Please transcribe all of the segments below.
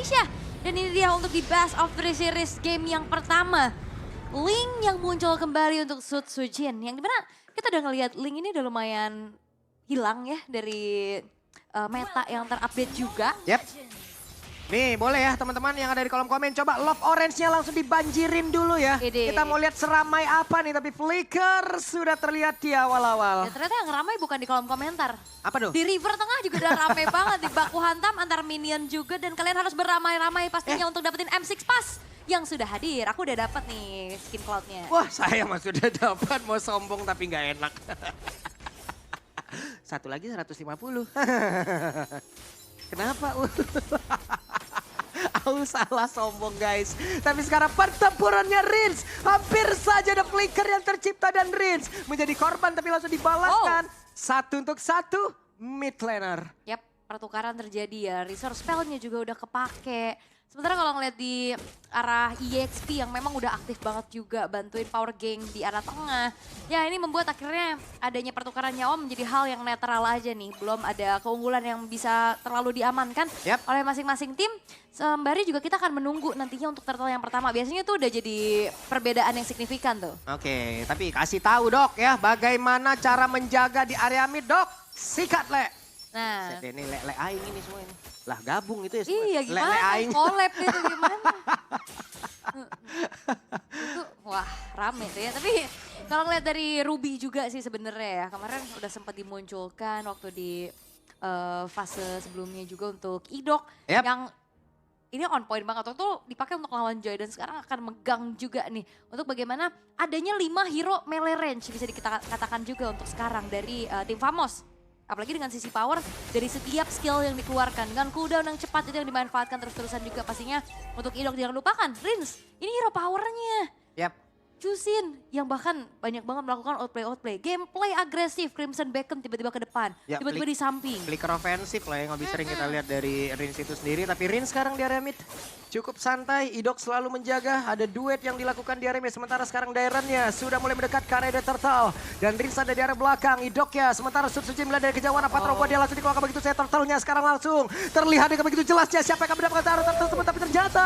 Malaysia. Dan ini dia untuk di Best of 3 Series game yang pertama. Ling yang muncul kembali untuk Sud Sujin. Yang dimana kita udah ngelihat Ling ini udah lumayan hilang ya dari meta yang terupdate juga. Yep. Nih boleh ya teman-teman yang ada di kolom komen, coba love orange-nya langsung dibanjirin dulu ya. Ide. Kita mau lihat seramai apa nih, tapi Flicker sudah terlihat di awal-awal. Dan ternyata yang ramai bukan di kolom komentar. Apa tuh? Di river tengah juga udah ramai banget, di baku hantam antar minion juga. Dan kalian harus beramai-ramai pastinya untuk dapetin M6 Pass yang sudah hadir. Aku udah dapet nih skin cloud-nya. Wah saya mah sudah dapat, mau sombong tapi nggak enak. Satu lagi 150. Kenapa? Aku salah sombong guys. Tapi sekarang pertempurannya Rins. Hampir saja ada Flicker yang tercipta dan Rins menjadi korban tapi langsung dibalaskan. Satu untuk satu mid laner. Yap, pertukaran terjadi ya. Resource spell-nya juga udah kepake. Sementara kalau ngeliat di arah EXP yang memang udah aktif banget juga bantuin power gang di arah tengah. Ya ini membuat akhirnya adanya pertukaran nyawa menjadi hal yang netral aja nih. Belum ada keunggulan yang bisa terlalu diamankan oleh masing-masing tim. Sembari juga kita akan menunggu nantinya untuk turtle yang pertama. Biasanya tuh udah jadi perbedaan yang signifikan tuh. Oke, tapi kasih tahu dok ya bagaimana cara menjaga di area mid dok. Sikat le. Nah. Ini le aing ini semua ini. Lah gabung itu ya semua. Iya gimana, collab itu gimana. Itu wah rame tuh ya. Tapi kalau ngeliat dari Ruby juga sih sebenarnya ya. Kemarin udah sempat dimunculkan waktu di fase sebelumnya juga untuk Idok. Yang ini on point banget. Waktu itu dipakai untuk lawan Joy dan sekarang akan megang juga nih. Untuk bagaimana adanya 5 hero melee range bisa kita katakan juga untuk sekarang dari tim Famos. Apalagi dengan sisi power dari setiap skill yang dikeluarkan. Dengan cooldown yang cepat itu yang dimanfaatkan terus-terusan juga pastinya. Untuk Idok jangan lupakan, Rins ini hero powernya. Yap. Chusin yang bahkan banyak banget melakukan outplay. Gameplay agresif, Crimson Beacon tiba-tiba ke depan, Ya, tiba-tiba di samping. Flicker ofensif lah yang lebih sering kita lihat dari Rins itu sendiri. Tapi Rins sekarang di area mid cukup santai, Idok selalu menjaga. Ada duet yang dilakukan di area mid. Sementara sekarang Dairennya sudah mulai mendekat ke area Turtle. Dan Rins ada di area belakang, Idok ya. Sementara Sud Sujin melihat dari kejauhan apa terobos dia langsung dikeluarkan begitu saya Turtle-nya. Sekarang langsung terlihat dengan begitu jelasnya siapa yang akan mendapatkan arah Turtle tersebut. Tapi ternyata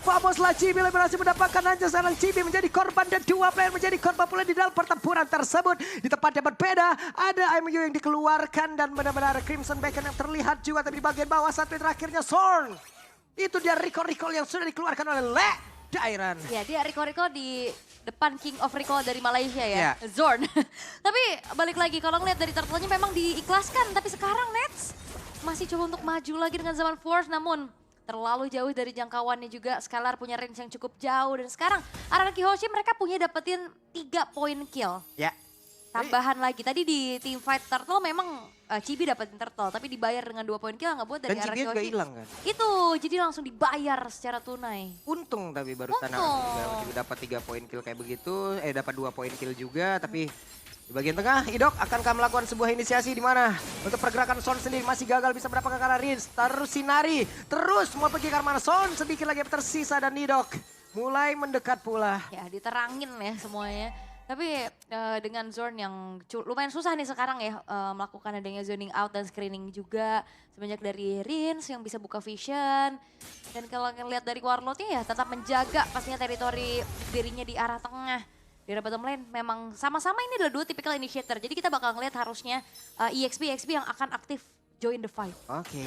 Famoslah Chibi berhasil mendapatkan anjir. Sekarang Chibi menjadi korban dan dua player menjadi korban pula di dalam pertempuran tersebut. Di tempat yang berbeda ada MU yang dikeluarkan dan benar-benar Crimson Beacon yang terlihat juga. Tapi di bagian bawah satu terakhirnya Zorn. Itu dia recall-recall yang sudah dikeluarkan oleh Le Dairen. Ya dia recall di depan King of Recall dari Malaysia ya, Zorn. Tapi balik lagi kalau ngeliat dari turtle-nya memang diikhlaskan. Tapi sekarang Nets masih coba untuk maju lagi dengan Zaman Force namun terlalu jauh dari jangkauannya juga. Scalar punya range yang cukup jauh. Dan sekarang Araki Hoshi mereka punya dapetin 3 poin kill. Ya. Tambahan lagi. Tadi di team fight Turtle memang Chibi dapetin Turtle. Tapi dibayar dengan 2 poin kill nggak buat dari Dan Araki Chibi juga Hoshi. hilang kan? Itu jadi langsung dibayar secara tunai. Untung tapi barusan dapat 3 poin kill kayak begitu. Dapat 2 poin kill juga tapi di bagian tengah, Idok akankah melakukan sebuah inisiasi di mana untuk pergerakan Son sendiri masih gagal bisa mendapatkan karena Rins. Terus Sinari, terus mau pergi ke arah mana Son, sedikit lagi tersisa dan Idok mulai mendekat pula. Ya diterangin ya semuanya. Tapi dengan Zorn yang lumayan susah nih sekarang ya melakukan adanya zoning out dan screening juga. Sebanyak dari Rins yang bisa buka vision. Dan kalau ngelihat dari Warlordnya ya tetap menjaga pastinya teritori dirinya di arah tengah. Di arah bottom lane memang sama-sama ini adalah 2 typical initiator. Jadi kita bakal ngelihat harusnya EXP yang akan aktif join the fight. Oke.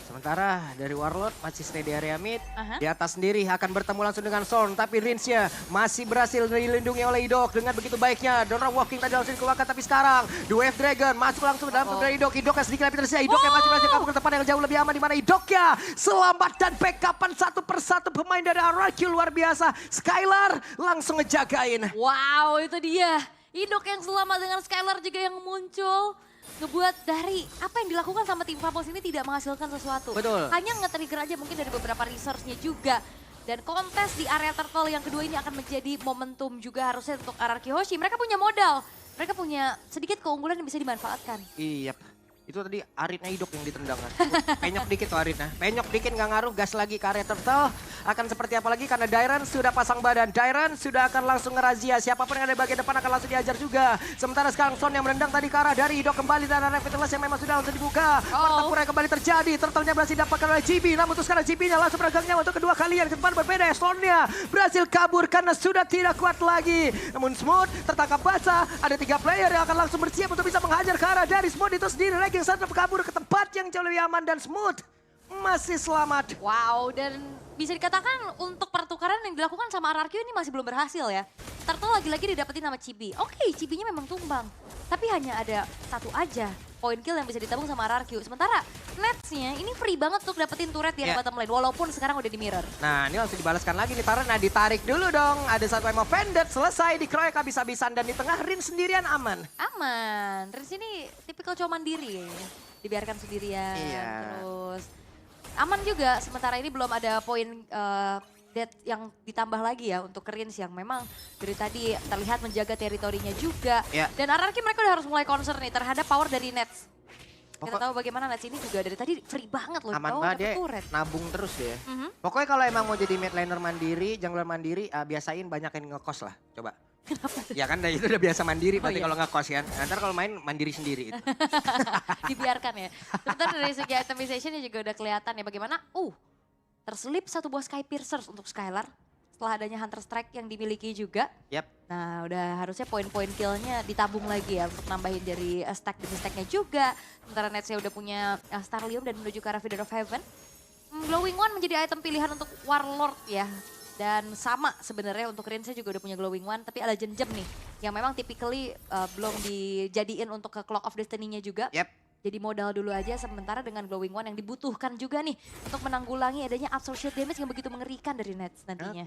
Sementara dari Warlord masih stay di area mid. Di atas sendiri akan bertemu langsung dengan Zorn. Tapi Rinsnya masih berhasil dilindungi oleh Idok dengan begitu baiknya. Donor Walking tadi langsung dikeluarkan. Tapi sekarang Wave Dragon masuk langsung dalam tubuh dari Idok. Idok yang sedikit lebih tersisa. Idok yang masih berhasil kabur ke tempat yang jauh lebih aman. Di mana Idok ya selamat dan backupan satu persatu pemain dari RRQ luar biasa. Skylar langsung ngejagain. Wow itu dia. Idok yang selamat dengan Skylar juga yang muncul. Ngebuat dari apa yang dilakukan sama tim Famos ini tidak menghasilkan sesuatu. Betul. Hanya nge-trigger aja mungkin dari beberapa resource-nya juga. Dan kontes di area turtle yang kedua ini akan menjadi momentum juga harusnya untuk Araki Hoshi. Mereka punya modal, mereka punya sedikit keunggulan yang bisa dimanfaatkan. Iya. Itu tadi Aritnya Idok yang ditendang kan. Penyok dikit tuh Aritnya. Penyok dikit nggak ngaruh, gas lagi ke area turtle. Akan seperti apa lagi karena Dairan sudah pasang badan. Dairan sudah akan langsung ngerazia. Siapapun yang ada di bagian depan akan langsung diajar juga. Sementara sekarang Son yang menendang tadi ke arah dari Idok kembali. Dan arah Vitalitas yang memang sudah langsung dibuka. Pertempuran kembali terjadi. Turtle-nya berhasil didapatkan oleh GB. Namun untuk sekarang GB-nya langsung beragangnya untuk kedua kalian. Ke depan berbeda. Son-nya berhasil kabur karena sudah tidak kuat lagi. Namun Smooth tertangkap basah. Ada 3 player yang akan langsung bersiap untuk bisa menghajar ke arah dari Smooth itu sendiri. Yang sadar kabur ke tempat yang jauh lebih aman dan Smooth masih selamat. Wow, dan bisa dikatakan untuk pertukaran yang dilakukan sama RRQ ini masih belum berhasil ya. Turtle lagi-lagi didapetin sama Chibi. Oke, Chibinya memang tumbang, tapi hanya ada satu aja poin kill yang bisa ditabung sama RRQ. Sementara Nets-nya ini free banget untuk dapetin turret di bottom lane, walaupun sekarang udah di mirror. Nah, ini langsung dibalaskan lagi nih Tara. Nah, ditarik dulu dong. Ada satu emo Vended, selesai dikeroyok habis-habisan. Dan di tengah Rin sendirian aman. Aman, Rin ini tipikal cowok mandiri ya. Dibiarkan sendirian, terus aman juga. Sementara ini belum ada poin dead yang ditambah lagi ya untuk Rins yang memang dari tadi terlihat menjaga teritorinya juga. Dan RRQ mereka udah harus mulai concern nih terhadap power dari Nets. Kita tahu bagaimana Nets ini juga dari tadi free banget loh. Aman banget dia, nabung terus dia. Pokoknya kalau emang mau jadi mid laner mandiri, jungler mandiri, biasain banyakin ngekos lah, coba. Kenapa? Ya kan itu udah biasa mandiri, berarti kalau ngekos kan. Ntar kalau main mandiri sendiri. Dibiarkan ya. Sebentar dari segi itemizationnya juga udah kelihatan ya bagaimana. Terselip satu buah Sky Piercers untuk Skylar. Setelah adanya Hunter Strike yang dimiliki juga. Nah udah harusnya poin-poin killnya ditabung lagi ya untuk nambahin dari stack demi stacknya juga. Sementara Netsnya udah punya Starlium dan menuju ke arah Feeder of Heaven. Glowing One menjadi item pilihan untuk Warlord ya. Dan sama sebenarnya untuk Rinsnya juga udah punya Glowing One, tapi ada Jenjem nih yang memang typically belum dijadiin untuk ke Clock of Destiny-nya juga. Jadi modal dulu aja sementara dengan Glowing One yang dibutuhkan juga nih untuk menanggulangi adanya absorption damage yang begitu mengerikan dari Nets nantinya.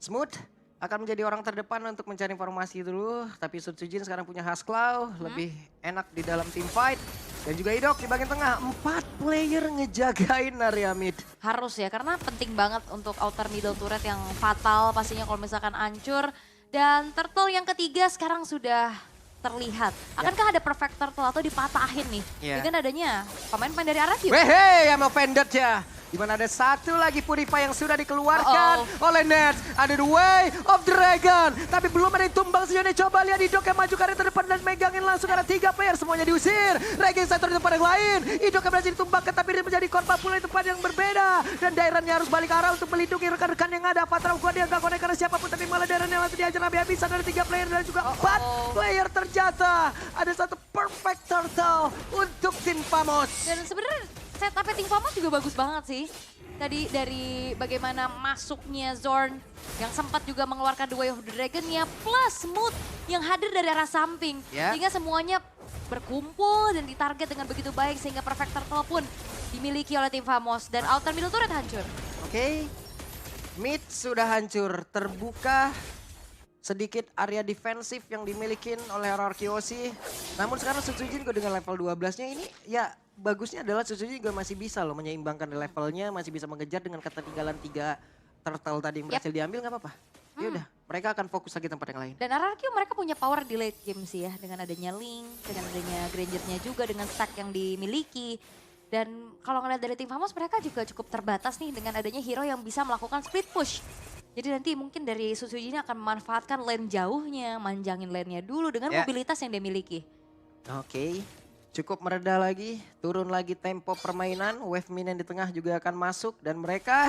Smooth akan menjadi orang terdepan untuk mencari informasi dulu, tapi Sutsujin sekarang punya Hasklaw, lebih enak di dalam team fight. Dan juga Idok di bagian tengah, 4 player ngejagain area mid. Harus ya, karena penting banget untuk outer middle turret yang fatal pastinya kalau misalkan hancur. Dan turtle yang ketiga sekarang sudah terlihat. Akankah ada perfect turtle atau dipatahin nih? Dengan adanya pemain-pemain dari RRQ. Wehe, yang mau Vended ya. Di mana ada satu lagi Purify yang sudah dikeluarkan oleh Nets. Ada The Way of Dragon. Tapi belum ada yang tumbang sejauh. Coba lihat Idok yang maju ke arah terdepan dan megangin langsung karena 3 player. Semuanya diusir. Regen satu di tempat yang lain. Idok yang berhasil ditumbangkan tapi dia menjadi korban pula di tempat yang berbeda. Dan Dairannya harus balik arah untuk melindungi rekan-rekan yang ada. Patra gua dia gak konek karena siapapun. Tapi malah Dairannya langsung diajar habis-habisan. Ada 3 player dan juga 4 player terjatuh. Ada satu perfect turtle untuk tim Famos. Dan sebenarnya setup Team Famos juga bagus banget sih. Tadi dari bagaimana masuknya Zorn yang sempat juga mengeluarkan The Way of the Dragon-nya plus Smooth yang hadir dari arah samping. Sehingga semuanya berkumpul dan ditarget dengan begitu baik sehingga perfect turtle pun dimiliki oleh tim Famos dan outer middle turret hancur. Mid sudah hancur, terbuka sedikit area defensif yang dimiliki oleh RRQ. Namun sekarang Sutsujin dengan level 12-nya ini ya bagusnya adalah Sutsujin juga masih bisa loh menyeimbangkan levelnya, masih bisa mengejar dengan ketertinggalan 3 turtle tadi yang berhasil diambil nggak apa-apa. Ya udah, mereka akan fokus lagi tempat yang lain. Dan RRQ mereka punya power di late game sih ya, dengan adanya Link, dengan adanya Granger-nya juga, dengan stack yang dimiliki. Dan kalau ngeliat dari tim Famos mereka juga cukup terbatas nih dengan adanya hero yang bisa melakukan split push. Jadi nanti mungkin dari Sutsujin akan memanfaatkan lane jauhnya, manjangin lane-nya dulu dengan mobilitas yang dia miliki. Cukup mereda lagi, turun lagi tempo permainan, wave minion di tengah juga akan masuk dan mereka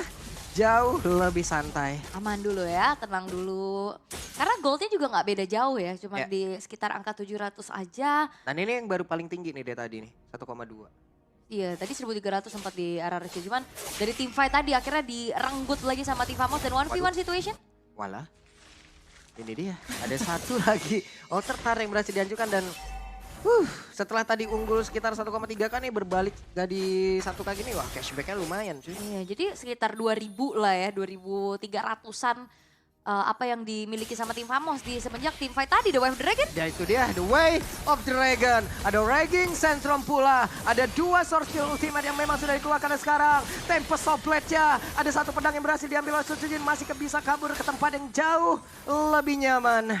jauh lebih santai. Aman dulu ya, tenang dulu. Karena goldnya juga nggak beda jauh ya, cuma di sekitar angka 700 aja. Dan ini yang baru paling tinggi nih dia tadi nih, 1,2. Iya, tadi 1.300 sempat di RRQ, cuman dari tim fight tadi akhirnya direnggut lagi sama tim Famos dan 1v1 situation. Walah, ini dia, ada satu lagi Alter Tar yang berhasil dihancurkan dan setelah tadi unggul sekitar 1,3 kan nih berbalik jadi 1 kali ini, wah cashbacknya lumayan cuy. Iya, jadi sekitar 2.000 lah ya, 2.300-an. Apa yang dimiliki sama tim Famos di semenjak tim fight tadi, The Way of the Dragon. Ya itu dia, The Way of the Dragon. Ada Raging Centrum pula. Ada 2 Source Skill Ultimate yang memang sudah dikeluarkan sekarang. Tempest of Blade-nya. Ada 1 pedang yang berhasil diambil oleh Sutsujin. Masih bisa kabur ke tempat yang jauh lebih nyaman.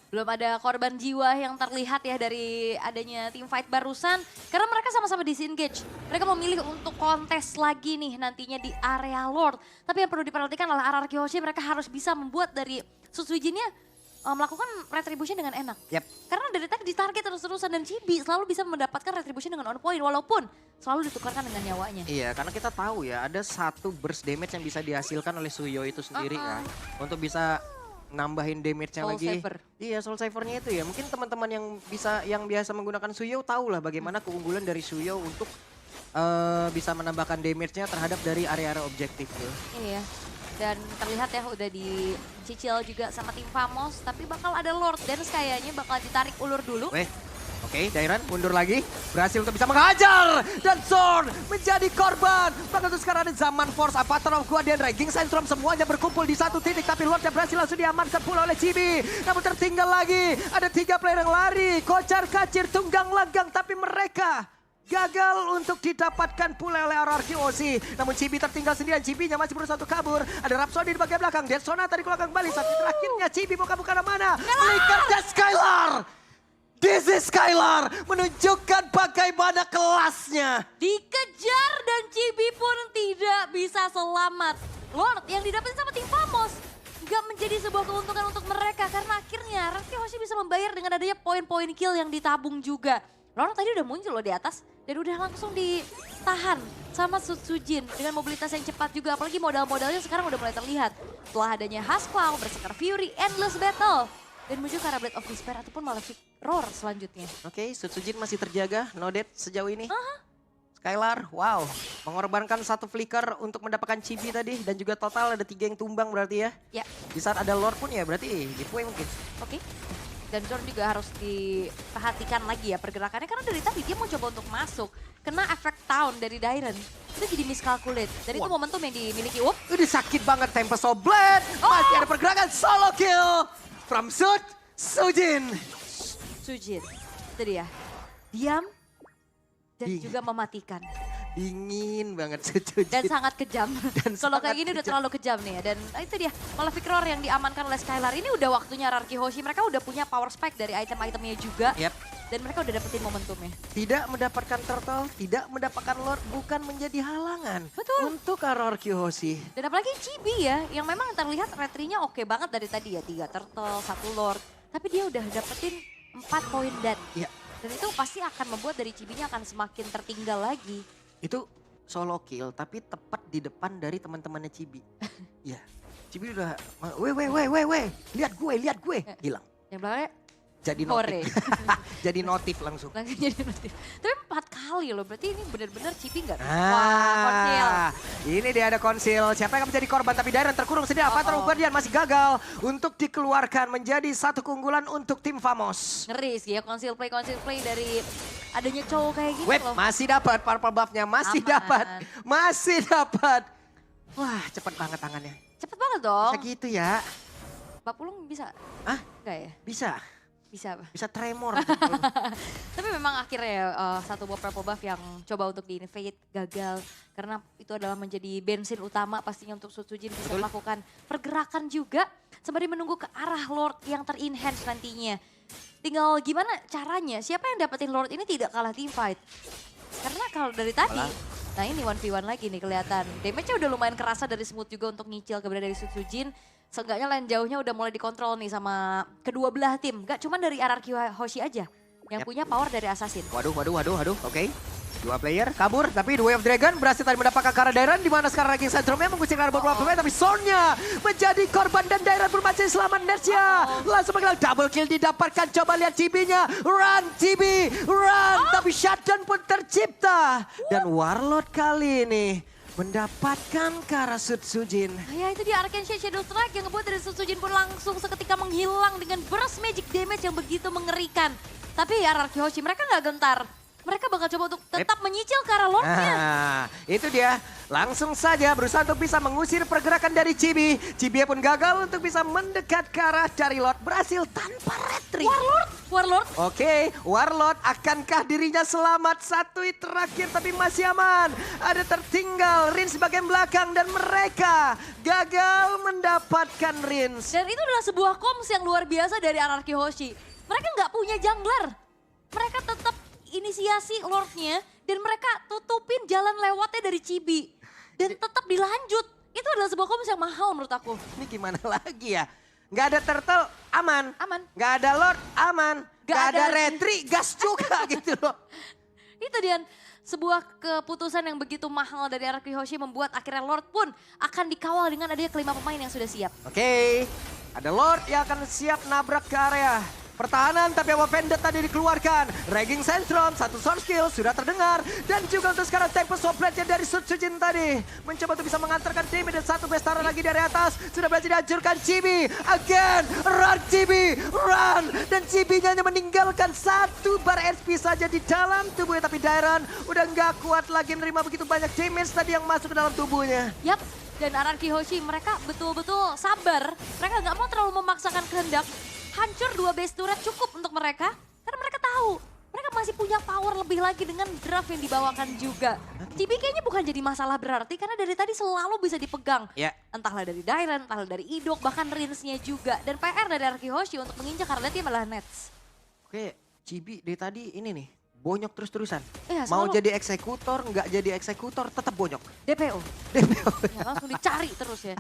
Belum ada korban jiwa yang terlihat ya dari adanya team fight barusan. Karena mereka sama-sama disengage. Mereka memilih untuk kontes lagi nih nantinya di area Lord. Tapi yang perlu diperhatikan adalah RRQ Hoshi mereka harus bisa membuat dari Sutsujinnya melakukan retribution dengan enak. Karena dari tadi ditarget terus-terusan dan Chibi selalu bisa mendapatkan retribution dengan on point walaupun selalu ditukarkan dengan nyawanya. Iya, karena kita tahu ya ada satu burst damage yang bisa dihasilkan oleh Suyo itu sendiri kan. Untuk bisa nambahin damage-nya lagi. Saver. Iya, Soul Saver-nya itu ya. Mungkin teman-teman yang biasa menggunakan Suyo tahu lah bagaimana keunggulan dari Suyo untuk bisa menambahkan damage-nya terhadap dari area-area objektif tuh. Iya. Dan terlihat ya udah dicicil juga sama tim Famos. Tapi bakal ada Lord Dance kayaknya bakal ditarik ulur dulu. Oke, Dairan mundur lagi. Berhasil untuk bisa menghajar. Dan Zorn menjadi korban. Maka itu sekarang ada Zaman Force, Avatar of Guardian, Raging Sandstorm. Semuanya berkumpul di satu titik. Tapi Lordnya berhasil langsung diamankan pula oleh Chibi. Namun tertinggal lagi. Ada 3 player yang lari. Kocar kacir, tunggang langgang. Tapi mereka gagal untuk didapatkan pula oleh RRQ Hoshi. Namun Chibi tertinggal sendirian. Chibi-nya masih berusaha untuk kabur. Ada Rhapsody di bagian belakang. Dead Sonata di belakang kembali. Saat terakhirnya Chibi mau kabur ke mana? Flickernya Skylar. This is Skylar menunjukkan bagaimana kelasnya. Dikejar dan Chibi pun tidak bisa selamat. Lord yang didapetin sama tim Famos nggak menjadi sebuah keuntungan untuk mereka karena akhirnya RRQ Hoshi bisa membayar dengan adanya poin-poin kill yang ditabung juga. Lord tadi udah muncul loh di atas dan udah langsung ditahan sama Sutsujin dengan mobilitas yang cepat juga. Apalagi modal-modalnya sekarang udah mulai terlihat. Setelah adanya Hasclaw, Berserker Fury, Endless Battle. Dan menuju ke arah Blade of Despair ataupun Malefic Roar selanjutnya. Oke, Sutsujin masih terjaga, no death sejauh ini. Skylar, wow, mengorbankan satu flicker untuk mendapatkan Chibi tadi. Dan juga total ada 3 yang tumbang berarti ya. Ya. Di saat ada Lord pun ya berarti giveaway mungkin. Oke. Dan Zorn juga harus diperhatikan lagi ya pergerakannya. Karena dari tadi dia mau coba untuk masuk. Kena efek Town dari Dairen. Itu jadi miscalculate. Dan itu momentum yang dimiliki Up. Ini sakit banget Tempest of Blade. Masih ada pergerakan solo kill. From Sutsujin. Sujin. Itu dia. Diam. Dan juga mematikan. Dingin banget Sutsujin. Dan sangat kejam. Kalau kayak gini udah terlalu kejam nih ya. Dan itu dia, Malefic Roar yang diamankan oleh Skylar. Ini udah waktunya RRQ Hoshi. Mereka udah punya power spike dari item-itemnya juga. Dan mereka udah dapetin momentumnya. Tidak mendapatkan turtle, tidak mendapatkan Lord bukan menjadi halangan. Betul. Untuk RRQ Hoshi. Dan apalagi Chibi ya, yang memang terlihat retrinya oke banget dari tadi ya. 3 turtle, 1 Lord. Tapi dia udah dapetin 4 poin dead. Iya. Dan itu pasti akan membuat dari Chibinya akan semakin tertinggal lagi. Itu solo kill tapi tepat di depan dari teman-temannya Chibi. Iya. Chibi udah, weh, lihat gue. Hilang. Yang belakangnya Jadi notif. Jadi notif langsung. Jadi notif. Tapi 4 kali loh, berarti ini benar-benar Chibi nggak? Konsil. Ini dia ada konsil. Siapa yang akan menjadi korban? Tapi Dairen terkurung sendiri. Avatar of Guardian masih gagal untuk dikeluarkan menjadi satu keunggulan untuk tim Famos. Ngeri sih ya konsil play dari adanya cowok kayak gitu loh. Masih dapat purple buff-nya, masih dapat. Wah, cepet banget tangannya. Cepet banget dong. Bisa gitu ya. Mbak Pulung bisa? Hah? Enggak ya? Bisa. Bisa apa? Bisa tremor. Tapi memang akhirnya satu purple buff yang coba untuk di-invade gagal. Karena itu adalah menjadi bensin utama pastinya untuk Sutsujin bisa melakukan pergerakan juga. Sembari menunggu ke arah Lord yang ter-enhance nantinya. Tinggal gimana caranya, siapa yang dapetin Lord ini tidak kalah team fight. Karena kalau dari tadi, nah ini 1v1 lagi nih kelihatan. Damage-nya udah lumayan kerasa dari Smooth juga untuk nyicil keberadaan dari Sutsujin. Seenggaknya lane jauhnya udah mulai dikontrol nih sama kedua belah tim. Gak cuma dari RRQ Hoshi aja yang punya power dari Assassin. Waduh. Oke. 2 player kabur, tapi The Way of Dragon berhasil tadi mendapatkan ke arah Dairen. Di mana sekarang Raging Sandstorm-nya mengusir ke arah beberapa pemain. Tapi Zorn-nya menjadi korban dan Dairen pun masih selamat Nersia. Langsung mengilang double kill didapatkan. Coba lihat Chibi-nya. Run Chibi, run. Tapi shutdown pun tercipta. Dan Warlord kali ini mendapatkan ke arah Sutsujin. Ya itu dia Arcane Shadow Strike yang ngebuat dari Sutsujin pun langsung seketika menghilang dengan burst magic damage yang begitu mengerikan. Tapi RRQ Hoshi mereka nggak gentar. mereka bakal coba untuk tetap menyicil ke arah Lordnya. Nah, itu dia. Langsung saja berusaha untuk bisa mengusir pergerakan dari Chibi. Chibi pun gagal untuk bisa mendekat ke arah dari Lord. Berhasil tanpa retreat. Warlord. Oke, Warlord akankah dirinya selamat? Satu hit terakhir tapi masih aman. Ada tertinggal Rins bagian belakang dan mereka gagal mendapatkan Rins. Dan itu adalah sebuah koms yang luar biasa dari RRQ Hoshi. Mereka nggak punya jungler. Mereka tetap inisiasi Lordnya dan mereka tutupin jalan lewatnya dari Chibi. Dan tetap dilanjut. Itu adalah sebuah koms yang mahal menurut aku. Ini gimana lagi ya? Nggak ada turtle, aman. Aman. Nggak ada Lord, aman. Nggak ada ada- retri, gas juga gitu loh. Itu dia sebuah keputusan yang begitu mahal dari RRQ Hoshi membuat akhirnya Lord pun akan dikawal dengan adanya kelima pemain yang sudah siap. Oke, ada Lord yang akan siap nabrak ke area pertahanan, tapi Awa Vendetta tadi dikeluarkan. Ragging Sentron, satu sword skill sudah terdengar. Dan juga untuk sekarang Tempest of Blade dari Sutsujin tadi. Mencoba untuk bisa mengantarkan damage dan satu Bestara lagi dari atas. Sudah berhasil dihancurkan Chibi. Again, run Chibi, run. Dan Chibi-nya hanya meninggalkan satu bar SP saja di dalam tubuhnya. Tapi Dairon udah nggak kuat lagi menerima begitu banyak damage tadi yang masuk ke dalam tubuhnya. Yap, dan RRQ Hoshi mereka betul-betul sabar. Mereka nggak mau terlalu memaksakan kehendak. Hancur 2 base turret cukup untuk mereka. Karena mereka tahu, mereka masih punya power lebih lagi dengan draft yang dibawakan juga. Chibi kayaknya bukan jadi masalah berarti karena dari tadi selalu bisa dipegang. Ya. Entahlah dari Dairon, entahlah dari Idok, bahkan Rinsnya juga. Dan PR dari RRQ Hoshi untuk menginjak karena dia malah Nets. Oke, Chibi dari tadi ini nih. Bonyok terus-terusan. Iya, Mau selalu. jadi eksekutor, nggak jadi eksekutor, tetap bonyok. DPO. Ya, langsung dicari terus ya.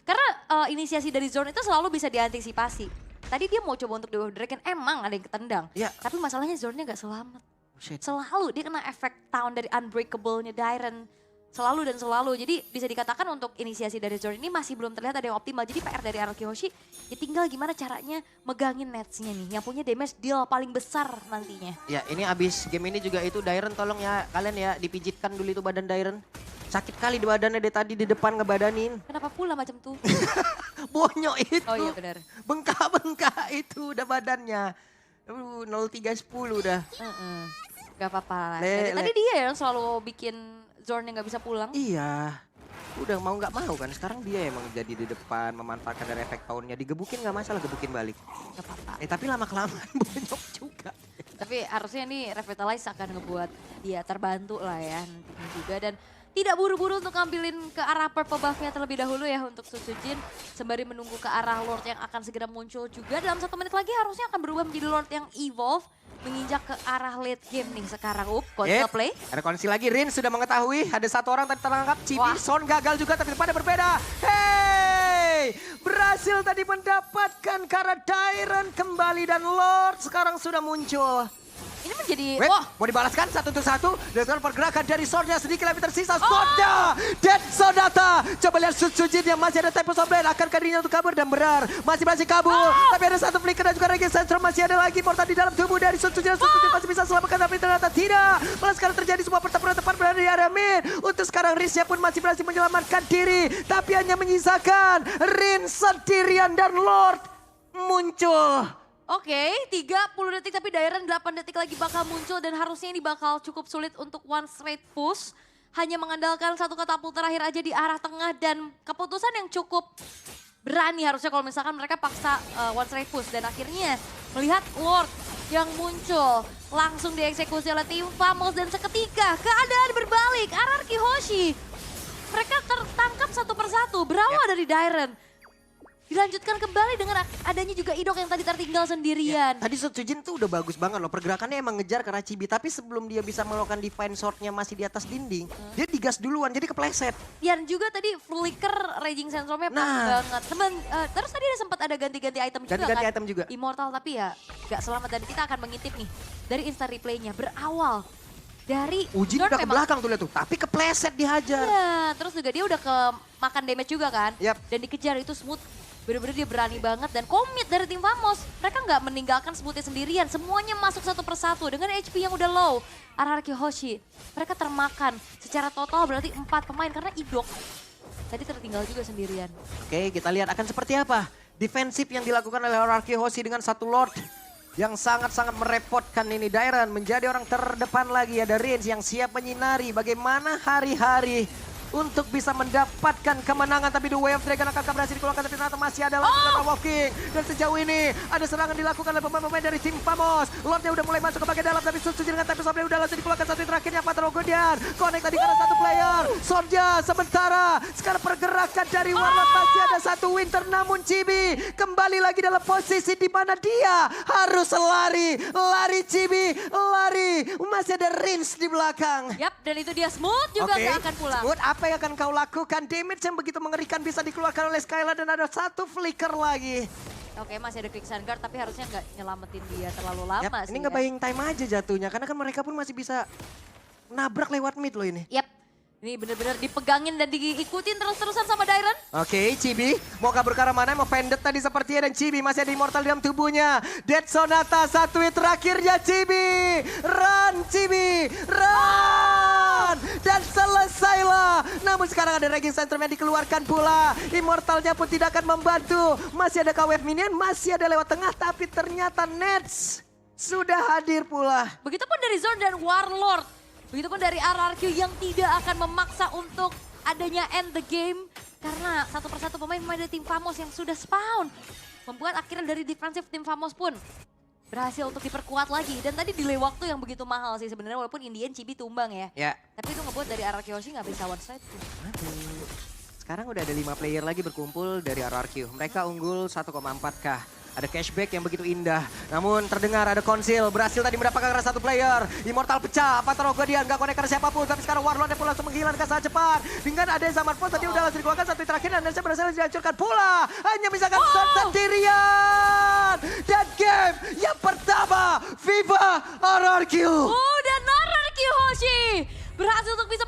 Karena inisiasi dari zone itu selalu bisa diantisipasi. Tadi dia mau coba untuk Dewa Dragon, emang ada yang ketendang. Ya. Tapi masalahnya zone-nya gak selamat. Shit. Selalu dia kena efek tahun dari Unbreakable-nya Dairon. Selalu dan selalu. Jadi bisa dikatakan untuk inisiasi dari zone ini masih belum terlihat ada yang optimal. Jadi PR dari RRQ Hoshi ya tinggal gimana caranya megangin nets-nya nih. Yang punya damage deal paling besar nantinya. Ya ini abis game ini juga itu Dairon tolong ya kalian ya dipijitkan dulu itu badan Dairon. Sakit kali di badannya dia tadi di depan ngebadanin. Kenapa pula macam tuh? Bonyok itu. Oh iya benar. Bengkak-bengkak itu udah badannya. 0310 udah. Gak apa-apa lah. Le- Tadi dia yang selalu bikin zone yang gak bisa pulang. Iya. Udah mau nggak mau kan sekarang dia emang jadi di depan memanfaatkan dari efek poundnya. Digebukin nggak masalah, gebukin balik. Gak apa-apa. Tapi lama-kelamaan bonyok juga. Tapi harusnya nih Revitalize akan ngebuat dia terbantu lah ya nantinya juga. Dan tidak buru-buru untuk ngambilin ke arah purple buff-nya terlebih dahulu ya untuk Sutsujin. Sembari menunggu ke arah Lord yang akan segera muncul juga. Dalam 1 menit lagi harusnya akan berubah menjadi Lord yang evolve. Menginjak ke arah late game nih sekarang. Konsil play. Ada kondisi lagi, Rin sudah mengetahui ada satu orang tadi terangkap. Chibi, Wah. Son gagal juga tapi pada berbeda. Hey! Berhasil tadi mendapatkan karena Dairon kembali dan Lord sekarang sudah muncul. Ini menjadi, Wait, wah mau dibalaskan satu untuk satu. Dan sekarang pergerakan dari Swordnya sedikit lebih tersisa. Swordnya, Dead Sonata. Coba lihat Sutsujin yang masih ada Tempest of Blade. Akankah dirinya untuk kabur dan benar. Masih kabur. Tapi ada satu flicker dan juga Ragging Sentron. Masih ada lagi portal di dalam tubuh dari Sutsujin. Sutsujin masih bisa selamatkan tapi ternyata tidak. Malah sekarang terjadi sebuah pertempuran tepat berada di area mid. Untuk sekarang Rinsnya pun masih berhasil menyelamatkan diri. Tapi hanya menyisakan Rins sendirian dan Lord muncul. Oke, 30 detik tapi Dairon 8 detik lagi bakal muncul dan harusnya ini bakal cukup sulit untuk one straight push. Hanya mengandalkan satu katapult terakhir aja di arah tengah dan keputusan yang cukup berani harusnya kalau misalkan mereka paksa one straight push. Dan akhirnya melihat Lord yang muncul langsung dieksekusi oleh tim Famos dan seketika keadaan berbalik. RRQ Hoshi mereka tertangkap satu persatu berawal dari Dairon. Dilanjutkan kembali dengan adanya juga Idok yang tadi tertinggal sendirian. Tadi Sutsujin tuh udah bagus banget loh. Pergerakannya emang ngejar karena Chibi. Tapi sebelum dia bisa melakukan Divine Sword-nya masih di atas dinding. Dia digas duluan jadi kepleset. Dan juga tadi flicker Raging Sandstorm-nya pas Nah. banget. Terus tadi ada sempat ada ganti-ganti item juga Ganti-ganti kan. item juga. Immortal tapi ya gak selamat. Dan kita akan mengintip nih dari instant replay-nya. Berawal dari Ujin Zord udah ke memang- belakang tuh lihat tuh. Tapi kepleset dihajar. Iya, terus juga dia udah ke makan damage juga kan. Yap. Dan dikejar itu Smooth. Bener-bener dia berani banget dan komit dari tim Famos. Mereka nggak meninggalkan Smoothnya sendirian. Semuanya masuk satu persatu dengan HP yang udah low. RRQ Hoshi, mereka termakan. Secara total berarti 4 pemain karena Idok tadi tertinggal juga sendirian. Oke, kita lihat akan seperti apa defensif yang dilakukan oleh RRQ Hoshi dengan satu Lord. yang sangat-sangat merepotkan ini. Dairan menjadi orang terdepan lagi. Ada Rins yang siap menyinari bagaimana hari-hari untuk bisa mendapatkan kemenangan. Tapi The Way of Dragon akan berhasil dikeluarkan, tapi ternyata masih ada lagi Walking. Dan sejauh ini ada serangan dilakukan oleh pemain-pemain dari tim Famos. Lordnya udah mulai masuk ke bagian dalam, tapi Suji dengan Tempest Sombra udah langsung dikeluarkan. Satu terakhirnya Patro Godian. Connect tadi karena satu player. Sonja sementara. Sekarang pergerakan dari Warlord masih ada satu Winter, namun Chibi kembali lagi dalam posisi di mana dia harus lari. Lari Chibi, lari. Masih ada Rins di belakang. Yap, dan itu dia Smooth juga nggak akan pulang. Smooth, apa yang akan kau lakukan? Damage yang begitu mengerikan bisa dikeluarkan oleh Skylar dan ada satu flicker lagi. Oke, masih ada Quicksand Guard tapi harusnya nggak nyelamatin dia terlalu lama sih. Ini ngebaying time aja jatuhnya karena kan mereka pun masih bisa nabrak lewat mid loh ini. Yap, ini bener-bener dipegangin dan diikutin terus-terusan sama Dairan. Oke, Chibi mau kabur ke arah mana? Mau Vendetta tadi sepertinya dan Chibi masih ada Immortal dalam tubuhnya. Dead Sonata satu hit terakhirnya Chibi. Run Chibi, run! Dan selesailah. Namun sekarang ada Raging Center yang dikeluarkan pula. Immortalnya pun tidak akan membantu. Masih ada KWF Minion, masih ada lewat tengah. Tapi ternyata Nets sudah hadir pula. Begitupun dari Zorn dan Warlord. Begitupun dari RRQ yang tidak akan memaksa untuk adanya end the game. Karena satu persatu pemain dari tim Famos yang sudah spawn. Membuat akhirnya dari defensif tim Famos pun berhasil untuk diperkuat lagi. Dan tadi delay waktu yang begitu mahal sih sebenarnya walaupun Indian Chibi tumbang ya. Tapi itu ngebuat dari RRQ Hoshi nggak bisa one side. Sekarang udah ada 5 player lagi berkumpul dari RRQ. Mereka unggul 1,4K. Ada cashback yang begitu indah. Namun terdengar ada konsil. Berhasil tadi mendapatkan satu player. Immortal pecah. Patro Godian gak konek karena siapapun. Tapi sekarang Warlord pun langsung menghilangkan sangat cepat. Dengan ada Zaman pun tadi udah langsung dikeluarkan satu terakhir. Dan Nesha berhasil dihancurkan pula. Hanya misalkan sendirian. Dan game yang pertama. Viva RRQ. Dan RRQ Hoshi berhasil untuk bisa